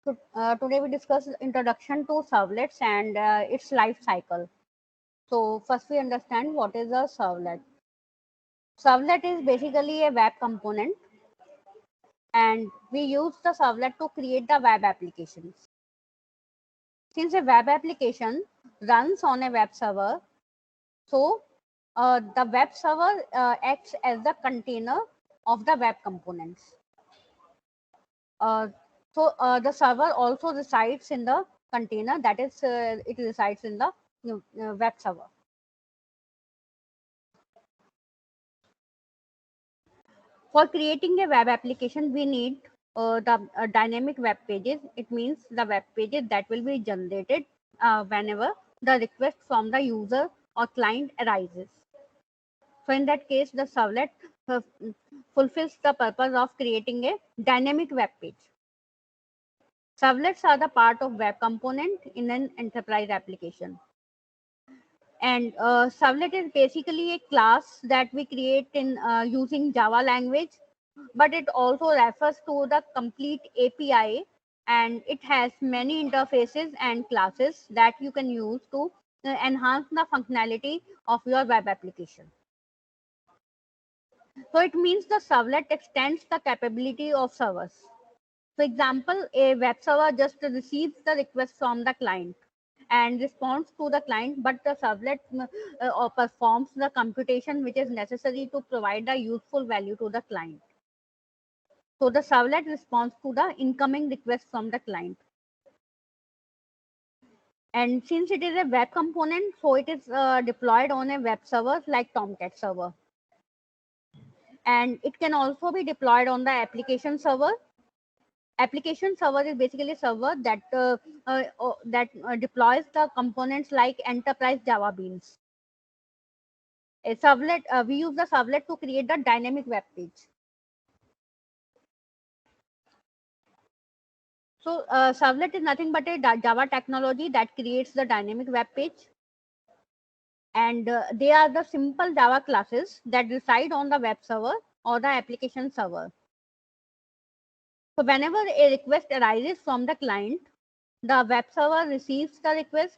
Today we discuss introduction to servlets and its life cycle. So first we understand what is a servlet. Servlet is basically a web component, and we use the servlet to create the web applications. Since a web application runs on a web server, so the web server acts as the container of the web components. Uh, the server also resides in the container, that is, it resides in the web server. For creating a web application, we need the dynamic web pages. It means the web pages that will be generated whenever the request from the user or client arises. So in that case, the servlet uh, fulfills the purpose of creating a dynamic web page. Servlets are the part of web component in an enterprise application. And servlet is basically a class that we create in using Java language, but it also refers to the complete API, and it has many interfaces and classes that you can use to enhance the functionality of your web application. So it means the servlet extends the capability of servers. For example, a web server just receives the request from the client and responds to the client, but the servlet performs the computation which is necessary to provide the useful value to the client. So the servlet responds to the incoming request from the client. And since it is a web component, so it is deployed on a web server like Tomcat server. And it can also be deployed on the application server. Application server is basically a server that deploys the components like enterprise Java Beans. A servlet, we use the servlet to create the dynamic web page. So servlet is nothing but a Java technology that creates the dynamic web page. And they are the simple Java classes that reside on the web server or the application server. So whenever a request arises from the client, the web server receives the request,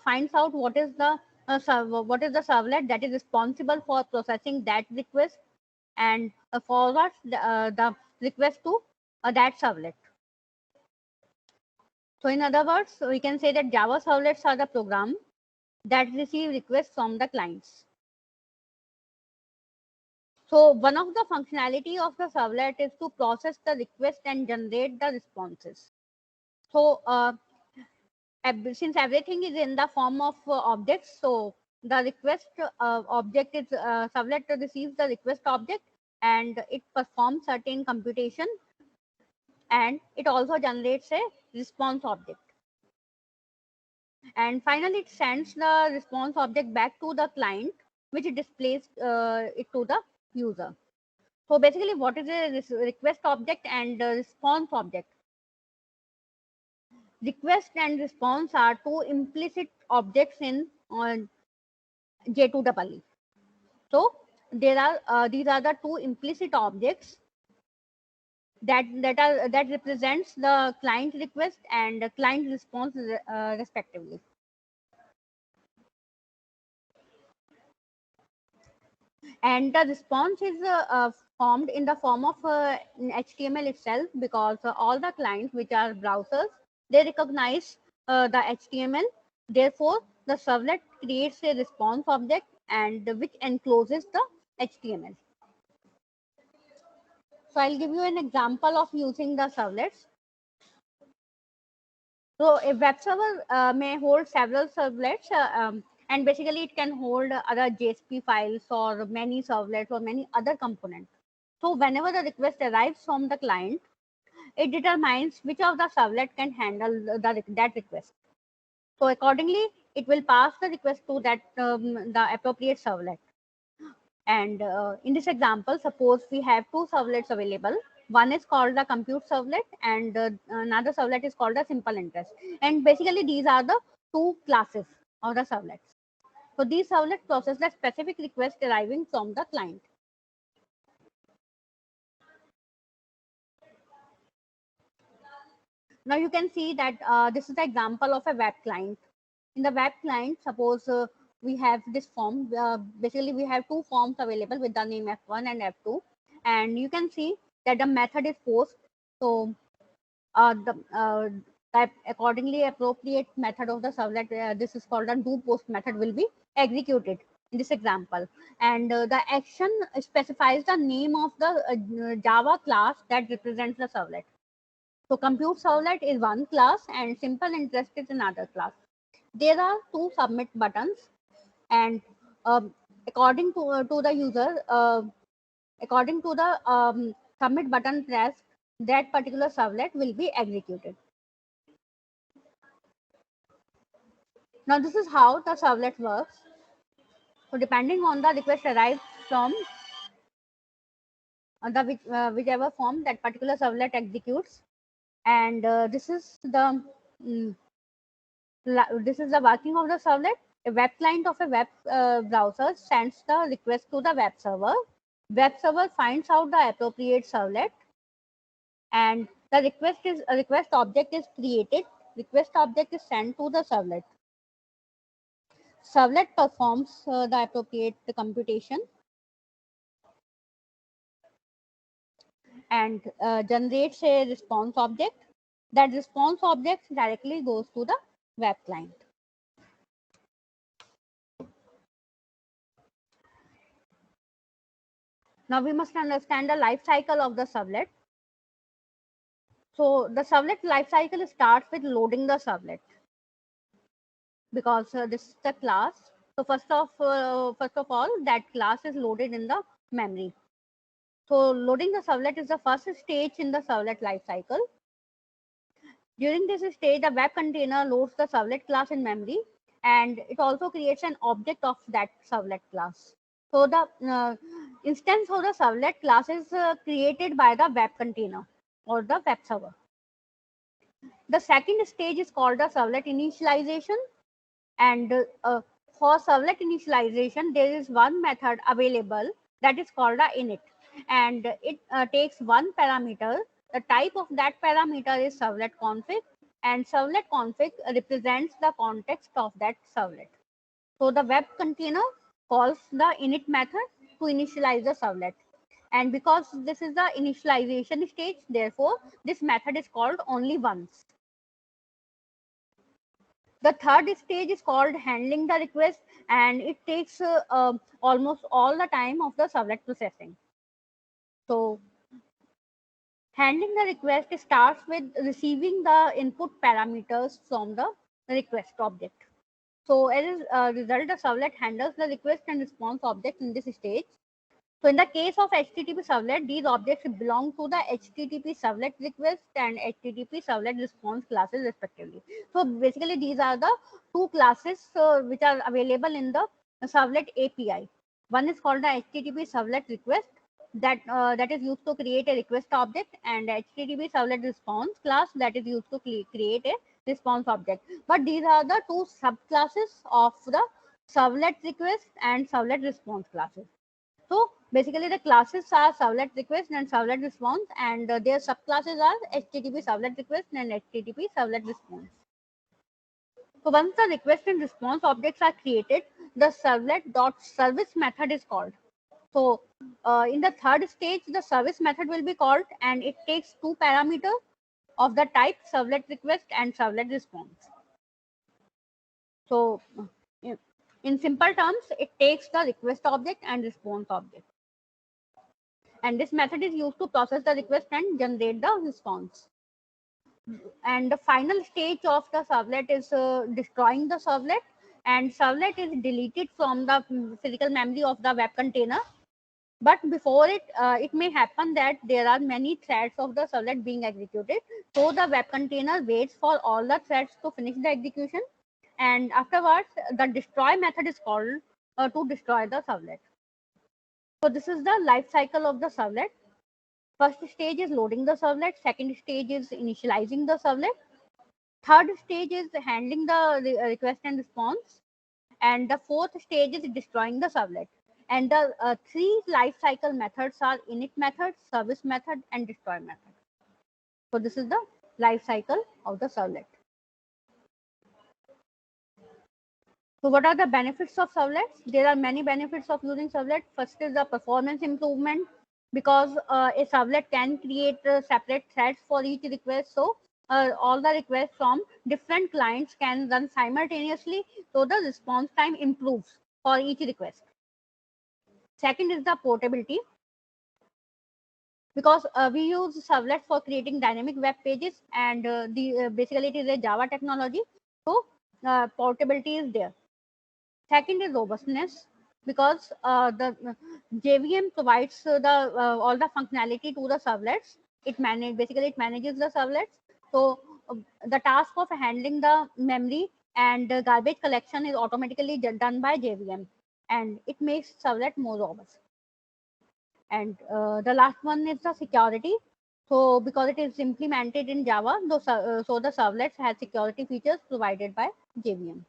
finds out what is the servlet that is responsible for processing that request, and forwards the request to that servlet. So in other words, we can say that Java servlets are the program that receive requests from the clients. So one of the functionality of the servlet is to process the request and generate the responses. So since everything is in the form of objects, so the request object is servlet receives the request object, and it performs certain computation, and it also generates a response object. And finally, it sends the response object back to the client, which displays it to the user. So basically, what is a request object and a response object? Request and response are two implicit objects in J2EE. So there are these are the two implicit objects that represents the client request and the client response respectively. And the response is formed in the form of HTML itself, because all the clients which are browsers, they recognize the HTML. Therefore, the servlet creates a response object and which encloses the HTML. So I'll give you an example of using the servlets. So a web server may hold several servlets, and basically it can hold other JSP files or many servlets or many other components. So whenever the request arrives from the client, it determines which of the servlet can handle that request. So accordingly, it will pass the request to that the appropriate servlet. And in this example, suppose we have two servlets available. One is called the compute servlet, and another servlet is called the simple interest. And basically, these are the two classes of the servlets. So these servlets process the specific request arriving from the client. Now you can see that this is the example of a web client. In the web client, suppose we have this form. Basically, we have two forms available with the name F1 and F2, and you can see that the method is post. So the accordingly appropriate method of the servlet, this is called a do post method, will be executed in this example, and the action specifies the name of the Java class that represents the servlet. So compute servlet is one class and simple interest is another class. There are two submit buttons, and according to the user, according to the submit button pressed, that particular servlet will be executed. Now this is how the servlet works. So depending on the request arrives from whichever form that particular servlet executes, and this is the working of the servlet. A web client of a web browser sends the request to the web server. Web server finds out the appropriate servlet, and the request object is created. Request object is sent to the servlet. Servlet performs the appropriate computation and generates a response object. That response object directly goes to the web client. Now we must understand the life cycle of the servlet. So the servlet life cycle starts with loading the servlet, because this is the class. So first of all, that class is loaded in the memory. So loading the servlet is the first stage in the servlet life cycle. During this stage, the web container loads the servlet class in memory, and it also creates an object of that servlet class. So the instance of the servlet class is created by the web container or the web server. The second stage is called the servlet initialization, and for servlet initialization, there is one method available that is called the init, and it takes one parameter. The type of that parameter is servlet config, and servlet config represents the context of that servlet. So the web container calls the init method to initialize the servlet. And because this is the initialization stage, therefore, this method is called only once. The third stage is called handling the request, and it takes almost all the time of the servlet processing. So handling the request starts with receiving the input parameters from the request object. So as a result, the servlet handles the request and response object in this stage. So in the case of HTTP servlet, these objects belong to the HTTP servlet request and HTTP servlet response classes respectively. So basically, these are the two classes which are available in the servlet API. One is called the HTTP servlet request, that is used to create a request object, and HTTP servlet response class, that is used to create a response object. But these are the two subclasses of the servlet request and servlet response classes. So basically, the classes are servlet request and servlet response, and their subclasses are HTTP servlet request and HTTP servlet response. So once the request and response objects are created, the servlet.service method is called. So in the third stage, the service method will be called, and it takes two parameters of the type servlet request and servlet response. So in simple terms, it takes the request object and response object. And this method is used to process the request and generate the response. And the final stage of the servlet is destroying the servlet, and servlet is deleted from the physical memory of the web container. But before it, it may happen that there are many threads of the servlet being executed. So the web container waits for all the threads to finish the execution, and afterwards the destroy method is called to destroy the servlet. So this is the life cycle of the servlet. First stage is loading the servlet. Second stage is initializing the servlet. Third stage is handling the request and response. And the fourth stage is destroying the servlet. And the three life cycle methods are init method, service method, and destroy method. So this is the life cycle of the servlet. So what are the benefits of servlets? There are many benefits of using servlet. First is the performance improvement, because a servlet can create separate threads for each request. So all the requests from different clients can run simultaneously. So the response time improves for each request. Second is the portability, because we use servlet for creating dynamic web pages, and basically it is a Java technology. So portability is there. Second is robustness, because the JVM provides the all the functionality to the servlets. It manages the servlets. So the task of handling the memory and garbage collection is automatically done by JVM, and it makes servlet more robust. And the last one is the security. So because it is implemented in Java, so the servlets has security features provided by JVM.